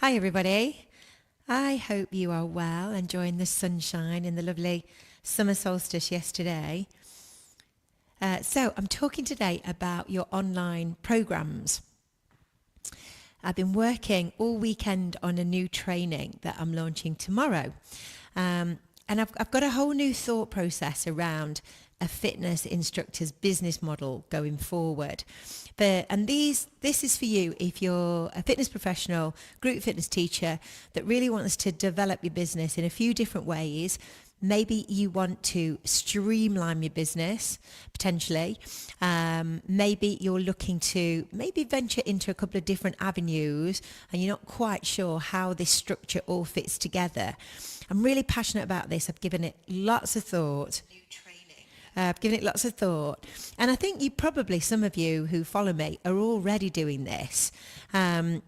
Hi, everybody. I hope you are well, enjoying the sunshine and the lovely summer solstice yesterday. So, I'm talking today about your online programs. I've been working all weekend on a new training that I'm launching tomorrow. And I've got a whole new thought process around a fitness instructor's business model going forward. This is for you if you're a fitness professional, group fitness teacher that really wants to develop your business in a few different ways. Maybe you want to streamline your business, potentially. Maybe you're looking to maybe venture into a couple of different avenues and you're not quite sure how this structure all fits together. I'm really passionate about this. I've given it lots of thought. And I think some of you who follow me are already doing this. And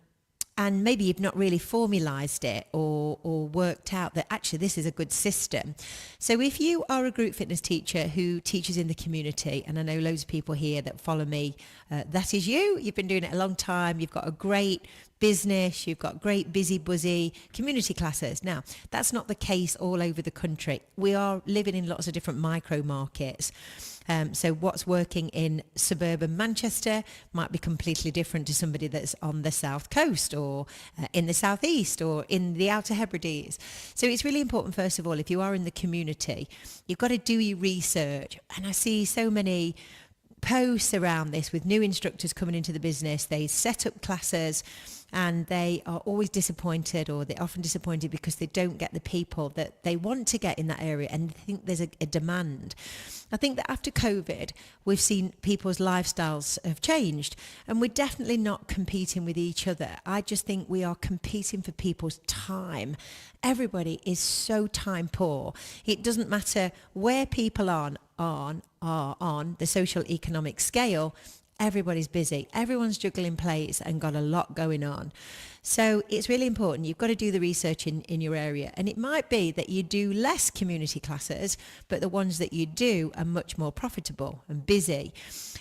maybe you've not really formalised it or worked out that actually this is a good system. So if you are a group fitness teacher who teaches in the community, and I know loads of people here that follow me, that is you. You've been doing it a long time. You've got a great business. You've got great busy, buzzy community classes. Now, that's not the case all over the country. We are living in lots of different micro markets. So what's working in suburban Manchester might be completely different to somebody that's on the south coast or in the southeast or in the Outer Hebrides. So it's really important, first of all, if you are in the community, you've got to do your research. And I see so many posts around this with new instructors coming into the business. They set up classes and they are always disappointed, or they're often disappointed because they don't get the people that they want to get in that area, and they think there's a demand. I think that after COVID, we've seen people's lifestyles have changed, and we're definitely not competing with each other. I just think we are competing for people's time. Everybody is so time poor. It doesn't matter where people are on the social economic scale. Everybody's busy. Everyone's juggling plates and got a lot going on. So it's really important. You've got to do the research in your area. And it might be that you do less community classes, but the ones that you do are much more profitable and busy.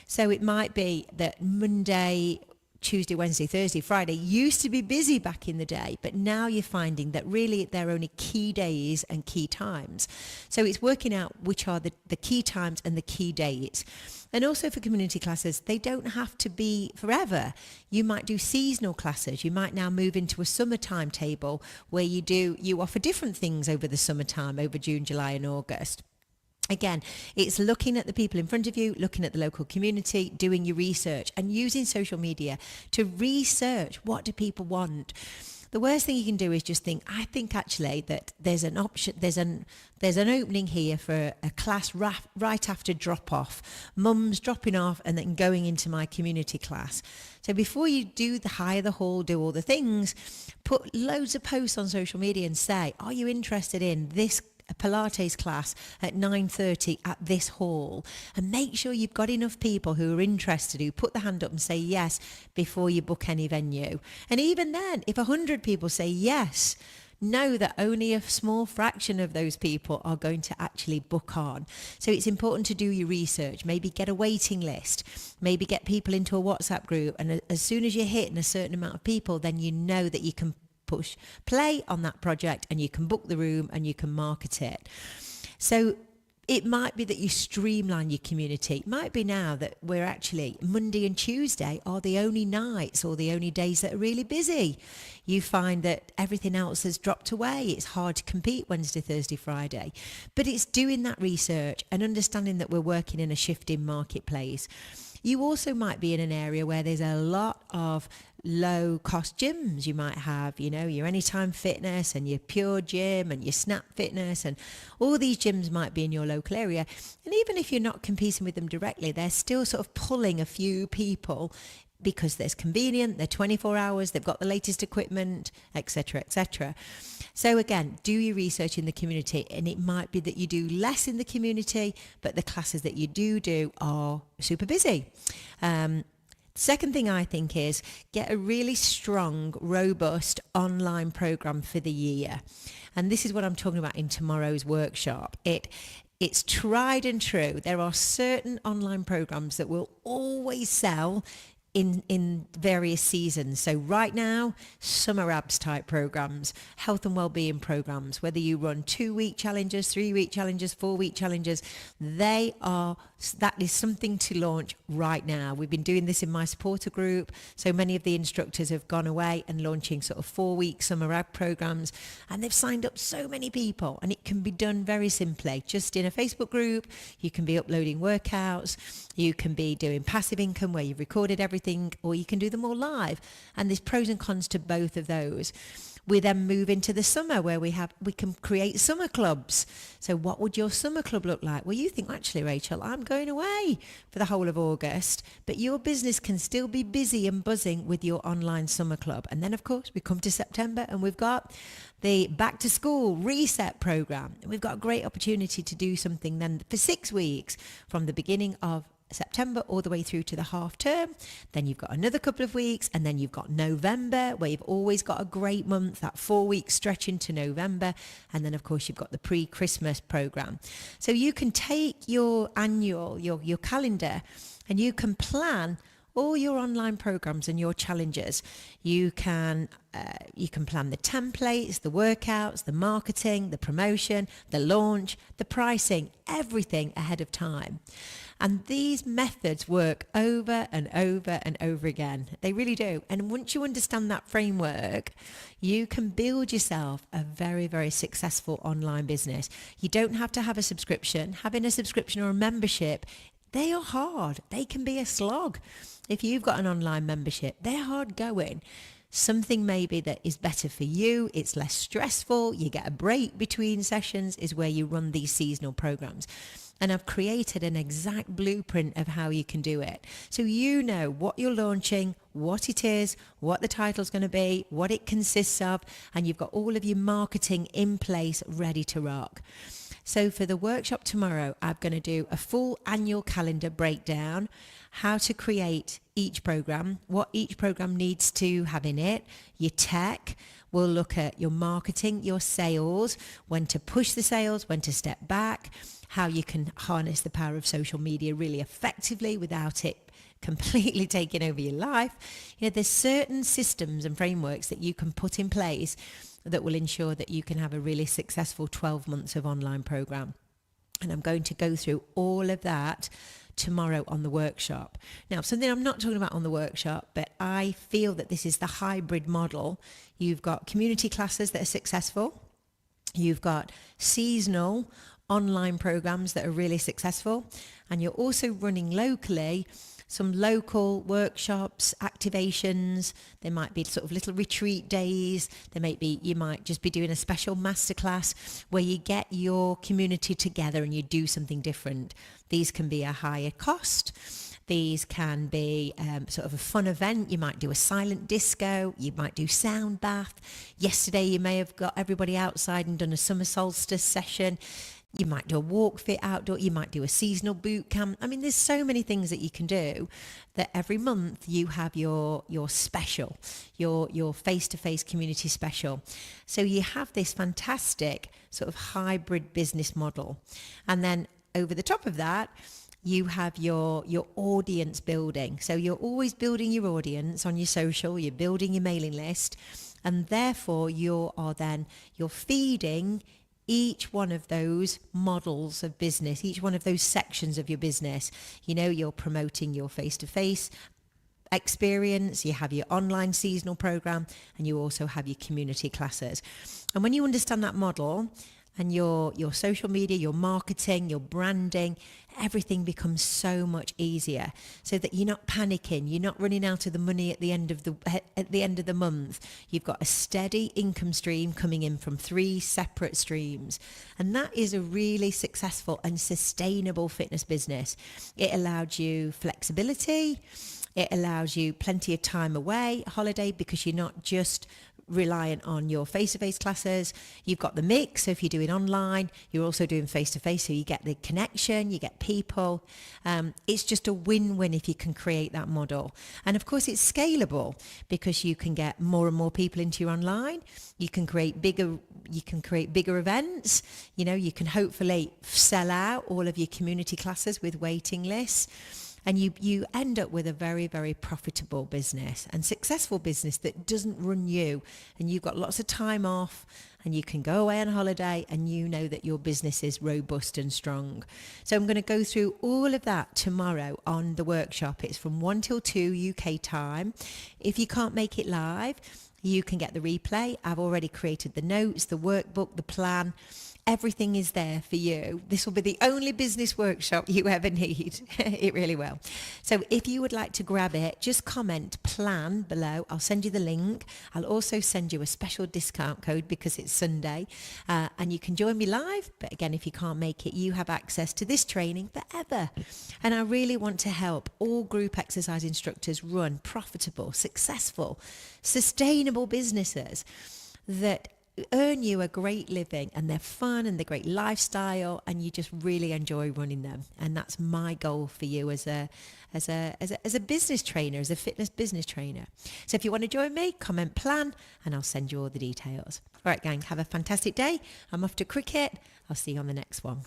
So it might be that Monday, Tuesday, Wednesday, Thursday, Friday used to be busy back in the day, but now you're finding that really they're only key days and key times. So it's working out which are the key times and the key dates. And also for community classes, they don't have to be forever. You might do seasonal classes. You might now move into a summer timetable where you offer different things over the summertime, over June, July and August. Again, it's looking at the people in front of you, looking at the local community, doing your research and using social media to research what do people want. The worst thing you can do is just think, I think actually that there's an option, there's an opening here for a class right after drop off. Mum's dropping off and then going into my community class. So before you do the hire the hall, do all the things, put loads of posts on social media and say, are you interested in this a Pilates class at 9:30 at this hall, and make sure you've got enough people who are interested, who put their hand up and say yes before you book any venue. And even then, if 100 people say yes, know that only a small fraction of those people are going to actually book on. So it's important to do your research, maybe get a waiting list, maybe get people into a WhatsApp group, and as soon as you're hitting a certain amount of people, then you know that you can push play on that project and you can book the room and you can market it. So it might be that you streamline your community. It might be now that we're actually Monday and Tuesday are the only nights or the only days that are really busy. You find that everything else has dropped away. It's hard to compete Wednesday, Thursday, Friday. But it's doing that research and understanding that we're working in a shifting marketplace. You also might be in an area where there's a lot of low cost gyms. You might have, your Anytime Fitness and your Pure Gym and your Snap Fitness, and all these gyms might be in your local area. And even if you're not competing with them directly, they're still sort of pulling a few people because they're convenient, they're 24 hours, they've got the latest equipment, etc., etc. So again, do your research in the community, and it might be that you do less in the community, but the classes that you do are super busy. Second thing I think is get a really strong, robust online program for the year. And this is what I'm talking about in tomorrow's workshop. It's tried and true. There are certain online programs that will always sell in various seasons. So right now, summer abs type programs, health and well-being programs, whether you run 2-week challenges, 3-week challenges, 4-week challenges, that is something to launch right now. We've been doing this in my supporter group. So many of the instructors have gone away and launching sort of 4-week summer ab programs, and they've signed up so many people, and it can be done very simply. Just in a Facebook group, you can be uploading workouts, you can be doing passive income where you've recorded everything, or you can do them all live. And there's pros and cons to both of those. We then move into the summer where we can create summer clubs. So what would your summer club look like? Well, you think, actually, Rachel, I'm going away for the whole of August, but your business can still be busy and buzzing with your online summer club. And then, of course, we come to September and we've got the back to school reset program. And we've got a great opportunity to do something then for 6 weeks from the beginning of September all the way through to the half term. Then you've got another couple of weeks, and then you've got November, where you've always got a great month, that 4-week stretch into November. And then of course you've got the pre-Christmas program. So you can take your annual, your calendar, and you can plan all your online programs and your challenges. You can plan the templates, the workouts, the marketing, the promotion, the launch, the pricing, everything ahead of time. And these methods work over and over and over again. They really do. And once you understand that framework, you can build yourself a very, very successful online business. You don't have to have a subscription. Having a subscription or a membership, they are hard. They can be a slog. If you've got an online membership, they're hard going. Something maybe that is better for you, it's less stressful, you get a break between sessions, is where you run these seasonal programs. And I've created an exact blueprint of how you can do it. So you know what you're launching, what it is, what the title's going to be, what it consists of, and you've got all of your marketing in place, ready to rock. So for the workshop tomorrow, I'm going to do a full annual calendar breakdown, how to create each program, what each program needs to have in it, your tech. We'll look at your marketing, your sales, when to push the sales, when to step back, how you can harness the power of social media really effectively without it completely taking over your life. You know, there's certain systems and frameworks that you can put in place that will ensure that you can have a really successful 12 months of online program. And I'm going to go through all of that tomorrow on the workshop. Now, something I'm not talking about on the workshop, but I feel that this is the hybrid model. You've got community classes that are successful. You've got seasonal online programs that are really successful. And you're also running locally some local workshops, activations. There might be sort of little retreat days. You might just be doing a special masterclass where you get your community together and you do something different. These can be a higher cost. These can be sort of a fun event. You might do a silent disco. You might do sound bath. Yesterday you may have got everybody outside and done a summer solstice session. You might do a walk fit outdoor. You might do a seasonal boot camp. I mean, there's so many things that you can do that every month you have your special, your face-to-face community special. So you have this fantastic sort of hybrid business model. And then over the top of that, you have your audience building. So you're always building your audience on your social, you're building your mailing list, and therefore you're feeding each one of those models of business, each one of those sections of your business. You know, you're promoting your face-to-face experience, you have your online seasonal program, and you also have your community classes. And when you understand that model and your social media, your marketing, your branding, everything becomes so much easier, so that you're not panicking, you're not running out of the money at the end of the month. You've got a steady income stream coming in from 3 separate streams, and that is a really successful and sustainable fitness business. It allowed you flexibility, it allows you plenty of time away, holiday, because you're not just reliant on your face-to-face classes. You've got the mix, so if you're doing online, you're also doing face-to-face, so you get the connection, you get people. It's just a win-win if you can create that model. And of course it's scalable, because you can get more and more people into your online. You can create bigger events. You know, you can hopefully sell out all of your community classes with waiting lists. And you end up with a very, very profitable business and successful business that doesn't run you. And you've got lots of time off and you can go away on holiday and you know that your business is robust and strong. So I'm going to go through all of that tomorrow on the workshop. It's from 1 till 2 UK time. If you can't make it live, you can get the replay. I've already created the notes, the workbook, the plan. Everything is there for you. This will be the only business workshop you ever need. It really will. So if you would like to grab it, just comment plan below. I'll send you the link. I'll also send you a special discount code because it's Sunday. And you can join me live. But again, if you can't make it, you have access to this training forever. And I really want to help all group exercise instructors run profitable, successful, sustainable businesses that earn you a great living, and they're fun and they're great lifestyle, and you just really enjoy running them. And that's my goal for you as a business trainer, as a fitness business trainer. So if you want to join me, comment plan and I'll send you all the details. All right, gang, have a fantastic day. I'm off to cricket. I'll see you on the next one.